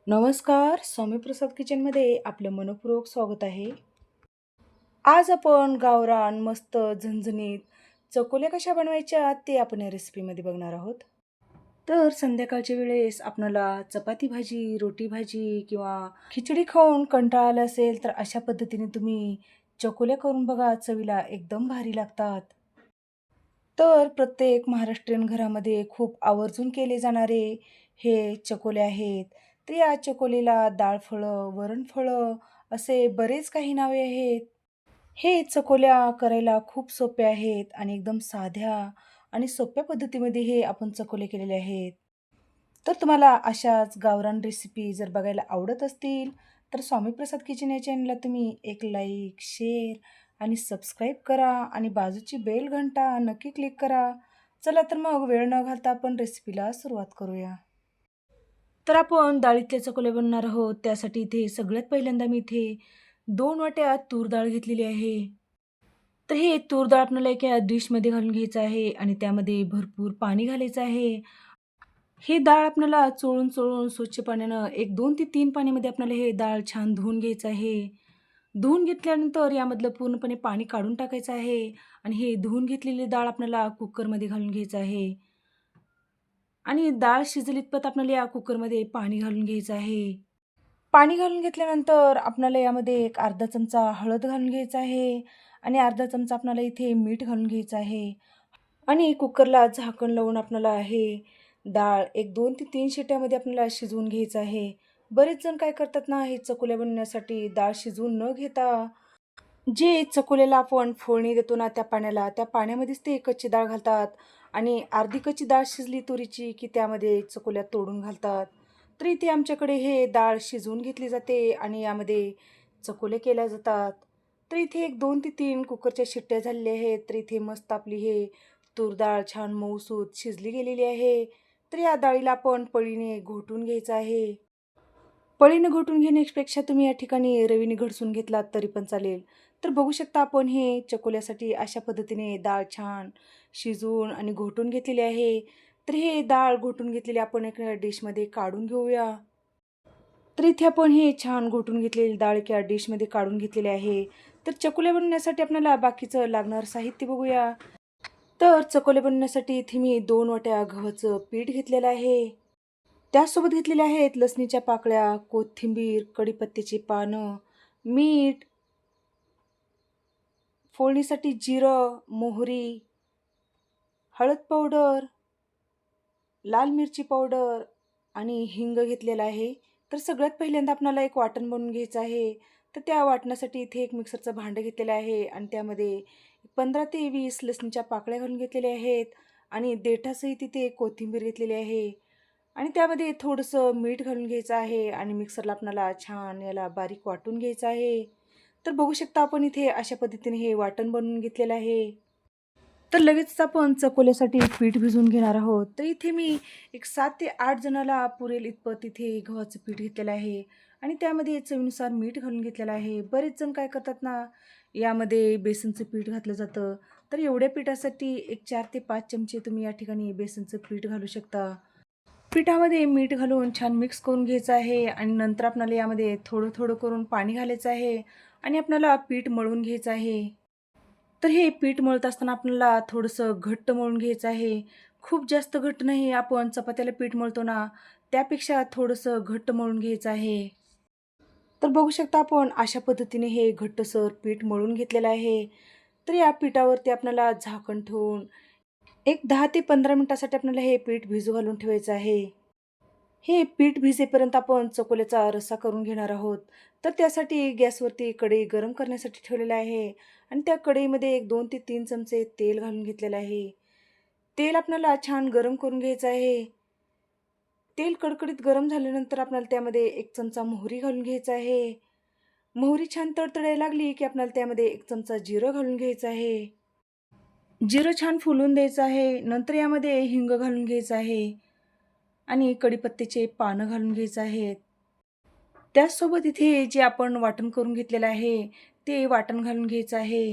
नमस्कार, स्वामी प्रसाद किचनमध्ये आपलं मनःपूर्वक स्वागत आहे. आज आपण गावरान मस्त झणझणीत चकोल्या कशा बनवायच्या ते आपण या रेसिपीमध्ये बघणार आहोत. तर संध्याकाळच्या वेळेस आपणाला चपाती भाजी, रोटी भाजी किंवा खिचडी खाऊन कंटाळा आला असेल तर अशा पद्धतीने तुम्ही चकोल्या करून बघा, चवीला एकदम भारी लागतात. तर प्रत्येक महाराष्ट्रीयन घरामध्ये खूप आवर्जून केले जाणारे हे चकोले आहेत. तर या चकोलीला डाळ-फळं, वरण-फळं असे बरेच काही नावे आहेत. हे चकोल्या करायला खूप सोप्या आहेत आणि एकदम साध्या आणि सोप्या पद्धतीमध्ये हे आपण चकोले केलेले आहेत. तर तुम्हाला अशाच गावरान रेसिपी जर बघायला आवडत असतील, तर स्वामी प्रसाद किचन या चॅनलला तुम्ही एक लाईक, शेअर आणि सबस्क्राईब करा आणि बाजूची बेल घंटा नक्की क्लिक करा. चला तर मग वेळ न घालता आपण रेसिपीला सुरुवात करूया. तर आपण डाळीतले चकोले बनवणार आहोत. त्यासाठी इथे सगळ्यात पहिल्यांदा मी इथे 2 वाट्या तूर डाळ घेतलेली आहे. तर हे तूर डाळ आपल्याला एका डिशमध्ये घालून घ्यायचं आहे आणि त्यामध्ये भरपूर पाणी घालायचं आहे. ही डाळ आपल्याला चोळून स्वच्छ पाण्यानं एक 2 ते 3 पाण्यामध्ये आपल्याला हे डाळ छान धुवून घ्यायचं आहे. धुवून घेतल्यानंतर यामधलं पूर्णपणे पाणी काढून टाकायचं आहे आणि हे धुवून घेतलेली डाळ आपल्याला कुकरमध्ये घालून घ्यायचं आहे. आणि डाळ शिजली इतपत आपल्याला या कुकरमध्ये पाणी घालून घ्यायचं आहे. पाणी घालून घेतल्यानंतर आपल्याला यामध्ये एक अर्धा चमचा हळद घालून घ्यायचा आहे आणि अर्धा चमचा आपल्याला इथे मीठ घालून घ्यायचं आहे आणि कुकरला झाकण लावून आपल्याला हे डाळ एक 2 ते 3 शिट्ट्यामध्ये आपल्याला शिजवून घ्यायचं आहे. बरेच जण काय करतात ना, हे चकोल्या बनवण्यासाठी डाळ शिजवून न घेता जे चकोल्याला आपण फोडणी देतो ना त्या पाण्यामध्येच ते कच्ची डाळ घालतात आणि अर्धी कच्ची डाळ शिजली तुरीची की त्यामध्ये चकोल्या तोडून घालतात. तर इथे आमच्याकडे हे डाळ शिजवून घेतली जाते आणि यामध्ये चकोल्या केल्या जातात. तर इथे एक 2 ते 3 कुकरच्या शिट्ट्या झालेल्या आहेत. तर इथे मस्त आपली हे तूर डाळ छान मऊसूत शिजली गेलेली आहे. तर या डाळीला आपण पळीने घोटून घ्यायचं आहे. पळीने घोटून घेण्यापेक्षा तुम्ही या ठिकाणी रवीने घडसून घेतलात तरी पण चालेल. तर बघू शकता आपण हे चकोल्यासाठी अशा पद्धतीने डाळ छान शिजवून आणि घोटून घेतलेली आहे. तर हे डाळ घोटून घेतलेली आपण एका डिशमध्ये काढून घेऊया. तर इथे आपण हे छान घोटून घेतलेली डाळ एका डिशमध्ये काढून घेतलेली आहे. तर चकोल्या बनवण्यासाठी आपल्याला बाकीचं लागणारं साहित्य बघूया. तर चकोल्या बनवण्यासाठी इथे मी 2 वाट्या गव्हाचं पीठ घेतलेलं आहे. त्याचसोबत घेतलेल्या आहेत लसणीच्या पाकळ्या, कोथिंबीर, कढीपत्त्याची पानं, मीठ, फोडणीसाठी जिरं, मोहरी, हळद पावडर, लाल मिरची पावडर आणि हिंग घेतलेला आहे. तर सगळ्यात पहिल्यांदा आपल्याला एक वाटण बनवून घ्यायचं आहे. तर त्या वाटणासाठी इथे एक मिक्सरचं भांडं घेतलेलं आहे आणि त्यामध्ये 15 ते 20 लसणीच्या पाकळ्या घालून घेतलेल्या आहेत आणि देठासहित इथे कोथिंबीर घेतलेली आहे. आणि त्यामध्ये थोडंसं मीठ घालून घ्यायचं आहे आणि मिक्सरला आपल्याला छान याला बारीक वाटून घ्यायचं आहे. तर बघू शकता आपण इथे अशा पद्धतीने हे वाटण बनवून घेतलेलं आहे. तर लगेचच आपण चकोल्यासाठी पीठ भिजवून घेणार आहोत. तर इथे मी एक 7 ते 8 जणाला पुरेल इतपत इथे गव्हाचं पीठ घेतलेलं आहे आणि त्यामध्ये चवीनुसार मीठ घालून घेतलेलं आहे. बरेच जण काय करतात ना, यामध्ये बेसनचं पीठ घातलं जातं. तर एवढ्या पिठासाठी एक 4 ते 5 चमचे तुम्ही या ठिकाणी बेसनचं पीठ घालू शकता. पिठामध्ये मीठ घालून छान मिक्स करून घ्यायचं आहे आणि नंतर आपल्याला यामध्ये थोडं करून पाणी घालायचं आहे आणि आपल्याला पीठ मळून घ्यायचं आहे. तर हे पीठ मळत असताना आपल्याला थोडंसं घट्ट मळून घ्यायचं आहे. खूप जास्त घट्ट नाही, आपण चपात्याला पीठ मळतो ना, त्यापेक्षा थोडंसं घट्ट मळून घ्यायचं आहे. तर बघू शकता आपण अशा पद्धतीने हे घट्टसर पीठ मळून घेतलेलं आहे. तर या पिठावरती आपल्याला झाकण ठेवून एक 10 ते 15 मिनिटासाठी आपल्याला हे पीठ भिजू घालून ठेवायचं आहे. हे पीठ भिजेपर्यंत आपण चकोल्याचा रस्सा करून घेणार आहोत. तर त्यासाठी गॅसवरती कढई गरम करण्यासाठी ठेवलेलं आहे आणि त्या कढईमध्ये एक 2 ते 3 चमचे तेल घालून घेतलेलं आहे. तेल आपल्याला छान गरम करून घ्यायचं आहे. तेल कडकडीत गरम झाल्यानंतर आपल्याला त्यामध्ये 1 चमचा मोहरी घालून घ्यायचा आहे. मोहरी छान तडतडायला लागली की आपल्याला त्यामध्ये 1 चमचा जिरं घालून घ्यायचं आहे. जिरं छान फुलून द्यायचं आहे. नंतर यामध्ये हिंग घालून घ्यायचं आहे आणि कढीपत्त्याचे पानं घालून घ्यायचं आहेत. त्याचसोबत इथे जे आपण वाटण करून घेतलेलं आहे, ते वाटण घालून घ्यायचं आहे.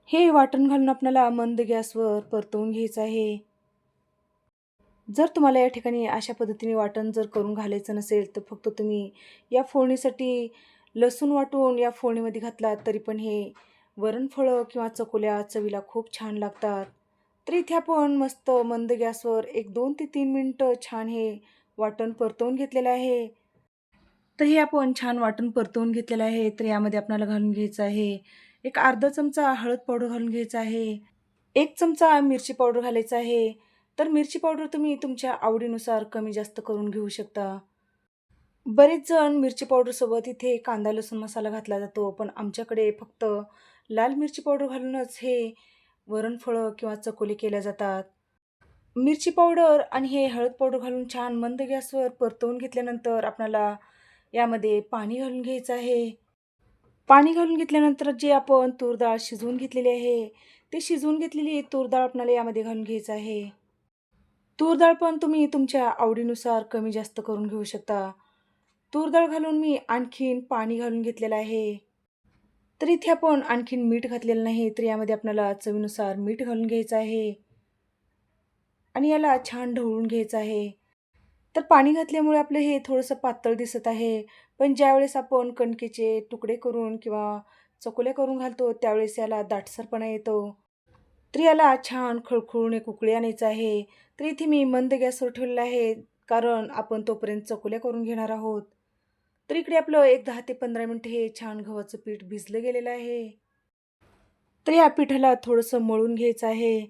हे वाटण घालून आपल्याला मंद गॅसवर परतवून घ्यायचं आहे. जर तुम्हाला या ठिकाणी अशा पद्धतीने वाटण जर करून घालायचं नसेल, तर फक्त तुम्ही या फोडणीसाठी लसूण वाटून या फोडणीमध्ये घातलात तरी पण हे वरणफळं किंवा चकोल्या चवीला खूप छान लागतात. तर इथे आपण मस्त मंद गॅसवर एक 2 ते 3 मिनिटं छान हे वाटण परतवून घेतलेलं आहे. तर हे आपण छान वाटण परतवून घेतलेलं आहे. तर यामध्ये आपल्याला घालून घ्यायचं आहे, एक अर्धा चमचा हळद पावडर घालून घ्यायचा आहे. 1 चमचा मिरची पावडर घालायचा आहे. तर मिरची पावडर तुम्ही तुमच्या आवडीनुसार कमी जास्त करून घेऊ शकता. बरेच जण मिरची पावडरसोबत इथे कांदा लसूण मसाला घातला जातो, पण आमच्याकडे फक्त लाल मिरची पावडर घालूनच हे वरणफळं किंवा चकोली केल्या जातात. मिरची पावडर आणि हे हळद पावडर घालून छान मंद गॅसवर परतवून घेतल्यानंतर आपल्याला यामध्ये पाणी घालून घ्यायचं आहे. पाणी घालून घेतल्यानंतर जे आपण तूर डाळ शिजवून घेतलेली आहे, ते शिजवून घेतलेली तूर डाळ आपल्याला यामध्ये घालून घ्यायचं आहे. तूर डाळ पण तुम्ही तुमच्या आवडीनुसार कमी जास्त करून घेऊ शकता. तूर डाळ घालून मी आणखीन पाणी घालून घेतलेलं आहे. तर इथे आपण आणखीन मीठ घातलेलं नाही, तर यामध्ये आपल्याला चवीनुसार मीठ घालून घ्यायचं आहे आणि याला छान ढवळून घ्यायचं आहे. तर पाणी घातल्यामुळे आपलं हे थोडंसं पातळ दिसत आहे. पण ज्यावेळेस आपण कणकेचे तुकडे करून किंवा चकोल्या करून घालतो, त्यावेळेस याला दाटसरपणा येतो. तर याला छान खळखळून एक उकळी आणायचं आहे. तर इथे मी मंद गॅसवर ठेवलेलं आहे, कारण आपण तोपर्यंत चकोल्या करून घेणार आहोत. तर इकडे आपलं एक 10 ते 15 मिनिटं हे छान गव्हाचं पीठ भिजलं गेलेलं आहे. तर या पिठाला थोडंसं मळून घ्यायचं आहे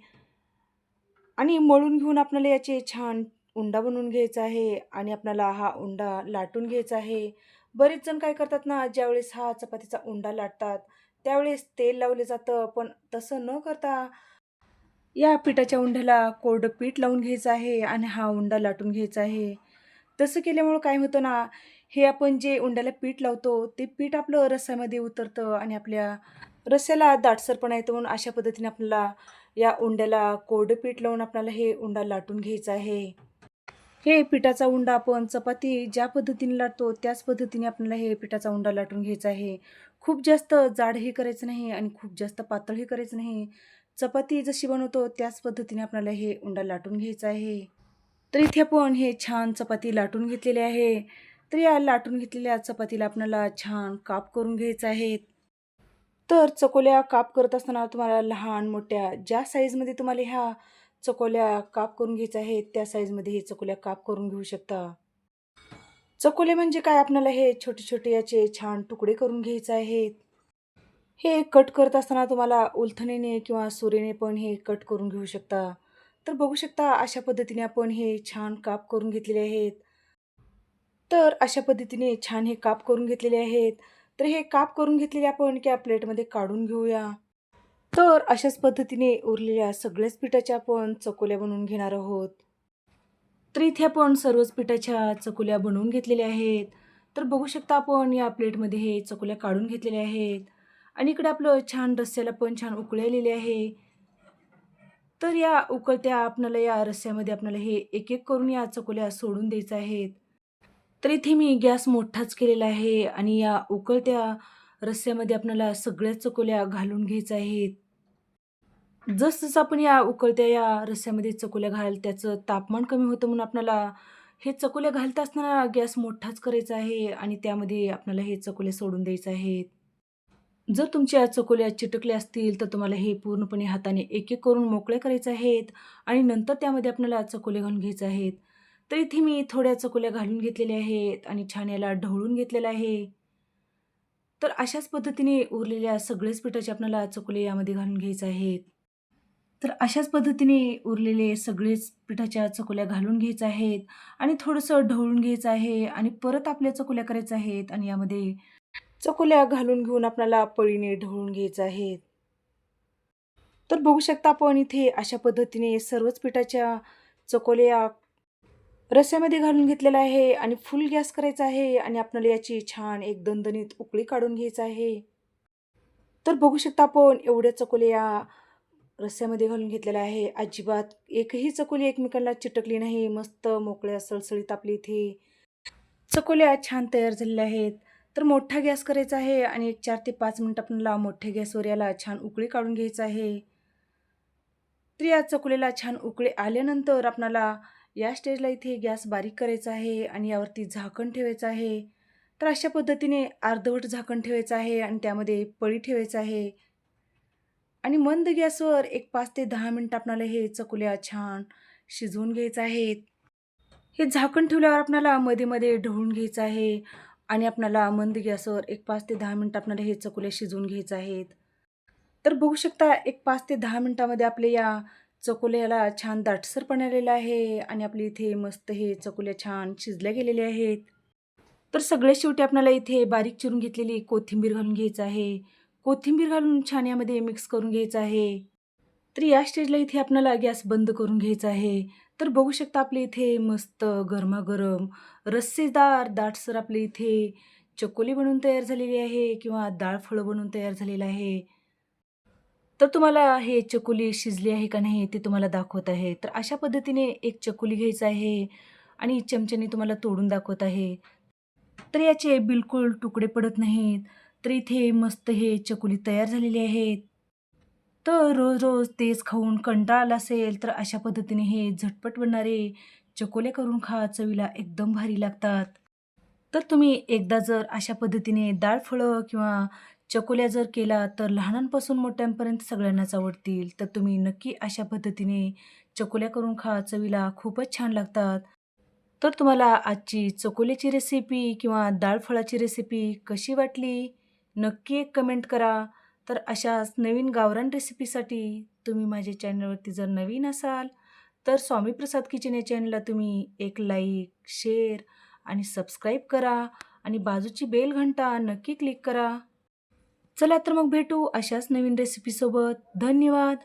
आणि मळून घेऊन आपल्याला याचे छान उंडा बनवून घ्यायचा आहे आणि आपल्याला हा उंडा लाटून घ्यायचा आहे. बरेच जण काय करतात ना, ज्यावेळेस हा चपातीचा उंडा लाटतात, त्यावेळेस तेल लावलं जातं. पण तसं न करता या पिठाच्या उंड्याला कोरडं पीठ लावून घ्यायचं आहे आणि हा उंडा लाटून घ्यायचा आहे. तसं केल्यामुळं काय होतं ना, हे आपण जे उंड्याला पीठ लावतो, ते पीठ आपलं रस्स्यामध्ये उतरतं आणि आपल्या रस्स्याला दाटसरपणा येतो. म्हणून अशा पद्धतीने आपल्याला या उंड्याला कोरडं पीठ लावून आपल्याला हे उंडा लाटून घ्यायचा आहे. हे पिठाचा उंडा आपण चपाती ज्या पद्धतीने लाटतो, त्याच पद्धतीने आपल्याला हे पिठाचा उंडा लाटून घ्यायचा आहे. खूप जास्त जाडही करायचं नाही आणि खूप जास्त पातळही करायचं नाही. चपाती जशी बनवतो त्याच पद्धतीने आपल्याला हे उंडा लाटून घ्यायचा आहे. तर इथे आपण हे छान चपाती लाटून घेतलेली आहे. तर या लाटून घेतलेल्या चपातीला आपल्याला छान काप करून घ्यायचे आहेत. तर चकोल्या काप करत असताना तुम्हाला लहान, मोठ्या ज्या साईजमध्ये तुम्हाला ह्या चकोल्या काप करून घ्यायच्या आहेत, त्या साईजमध्ये हे चकोल्या काप करून घेऊ शकता. चकोले म्हणजे काय, आपल्याला हे छोटे-छोटे याचे छान तुकडे करून घ्यायचे आहेत. हे कट करत असताना तुम्हाला उलथणीने किंवा सुरीने पण हे कट करून घेऊ शकता. तर बघू शकता अशा पद्धतीने आपण हे छान काप करून घेतलेले आहेत. तर अशा पद्धतीने छान हे काप करून घेतलेले आहेत. तर हे काप करून घेतलेले आपण एका प्लेटमध्ये काढून घेऊया. तर अशाच पद्धतीने उरलेल्या सगळ्याच पिठाच्या आपण चकोल्या बनवून घेणार आहोत. तर इथे आपण सर्वच पिठाच्या चकोल्या बनवून घेतलेल्या आहेत. तर बघू शकता आपण या प्लेटमध्ये हे चकोल्या काढून घेतलेल्या आहेत आणि इकडे आपलं छान रस्स्याला पण छान उकळी आलेली आहे. तर या उकळत्या आपल्याला या रस्स्यामध्ये आपल्याला हे एक-एक करून या चकोल्या सोडून द्यायच्या आहेत. तर इथे मी गॅस मोठाच केलेला आहे आणि या उकळत्या रस्स्यामध्ये आपल्याला सगळ्या चकोल्या घालून घ्यायच्या आहेत. जसं आपण या उकळत्या या रस्स्यामध्ये चकोल्या घाल त्याचं तापमान कमी होतं, म्हणून आपल्याला हे चकोल्या घालत असताना गॅस मोठाच करायचा आहे आणि त्यामध्ये आपल्याला हे चकोले सोडून द्यायचे आहेत. जर तुमच्या चकोल्या चिटकल्या असतील, तर तुम्हाला हे पूर्णपणे हाताने एक-एक करून मोकळे करायचे आहेत आणि नंतर त्यामध्ये आपल्याला चकोले घालून घ्यायचे आहेत. तर इथे मी थोड्या चकोल्या घालून घेतलेल्या आहेत आणि छान याला ढवळून घेतलेलं आहे. तर अशाच पद्धतीने उरलेल्या सगळेच पिठाचे आपल्याला चकोले यामध्ये घालून घ्यायचे आहेत. तर अशाच पद्धतीने उरलेले सगळेच पिठाच्या चकोल्या घालून घ्यायच्या आहेत आणि थोडंसं ढवळून घ्यायचं आहे आणि परत आपल्या चकोल्या करायच्या आहेत आणि यामध्ये चकोल्या घालून घेऊन आपल्याला पळीने ढवळून घ्यायचं आहे. तर बघू शकता आपण इथे अशा पद्धतीने सर्वच पिठाच्या चकोल्या रस्स्यामध्ये घालून घेतलेला आहे आणि फुल गॅस करायचा आहे आणि आपल्याला याची छान एक दणदणीत उकळी काढून घ्यायचं आहे. तर बघू शकता आपण एवढ्या चकोल्या रस्स्यामध्ये घालून घेतलेला आहे. अजिबात एकही चकोली एकमेकांना चिटकली नाही. मस्त मोकळ्या सळसळीत आपली इथे चकोल्या छान तयार झालेल्या आहेत. तर मोठा गॅस करायचा आहे आणि एक 4 ते 5 मिनिट आपल्याला मोठ्या गॅसवर याला छान उकळी काढून घ्यायचं आहे. तर या चकुलीला छान उकळी आल्यानंतर आपल्याला या स्टेजला इथे गॅस बारीक करायचा आहे आणि यावरती झाकण ठेवायचं आहे. तर अशा पद्धतीने अर्धवट झाकण ठेवायचं आहे आणि त्यामध्ये पळी ठेवायचं आहे आणि मंद गॅसवर एक 5 ते 10 मिनिटं आपल्याला हे चकुल्या छान शिजवून घ्यायचं आहेत. हे झाकण ठेवल्यावर आपल्याला मध्ये-मध्ये ढवळून घ्यायचं आहे आणि आपल्याला मंद गॅसवर एक 5 ते 10 मिनिटं आपल्याला हे चकुल्या शिजवून घ्यायचं आहेत. तर बघू शकता एक 5 ते 10 मिनिटामध्ये आपल्या या चकोल्याला छान दाटसरपणा आलेला आहे आणि आपली इथे मस्त हे चकोल्या छान शिजल्या गेलेल्या आहेत. तर सगळ्यात शेवटी आपल्याला इथे बारीक चिरून घेतलेली कोथिंबीर घालून घ्यायचं आहे. कोथिंबीर घालून छान यामध्ये मिक्स करून घ्यायचं आहे. तर या स्टेजला इथे आपल्याला गॅस बंद करून घ्यायचा आहे. तर बघू शकता आपल्या इथे मस्त गरमागरम रस्सेदार दाटसर आपल्या इथे चकोली बनवून तयार झालेली आहे किंवा डाळ फळं बनवून तयार झालेलं आहे. तर तुम्हाला हे चकोली शिजली आहे का नाही ते तुम्हाला दाखवत आहे. तर अशा पद्धतीने एक चकोली घ्यायचं आहे आणि चमच्याने तुम्हाला तोडून दाखवत आहे. तर याचे बिलकुल तुकडे पडत नाहीत. तर इथे मस्त हे चकोली तयार झालेली आहेत. तर रोज-रोज तेच खाऊन कंटाळा आला असेल, तर अशा पद्धतीने हे झटपट बनणारे चकोल्या करून खा. चवीला एकदम भारी लागतात. तर तुम्ही एकदा जर अशा पद्धतीने डाळ-फळं किंवा चकोल्या जर केला, तर लहानांपासून मोठ्यांपर्यंत सगळ्यांनाच आवडतील. तर तुम्ही नक्की अशा पद्धतीने चकोल्या करून खा. चवीला खूपच छान लागतात. तर तुम्हाला आजची चकोल्याची रेसिपी किंवा डाळ-फळाची रेसिपी कशी वाटली? नक्की एक कमेंट करा. तर अशाच नवीन गावरान रेसिपीसाठी तुम्ही माझ्या चॅनलवरती जर नवीन असाल, तर स्वामी प्रसाद किचन या चॅनलला तुम्ही एक लाईक, शेअर आणि सबस्क्राईब करा आणि बाजूची बेल घंटा नक्की क्लिक करा. चला तर मग भेटू अशाच नवीन रेसिपीसोबत. धन्यवाद.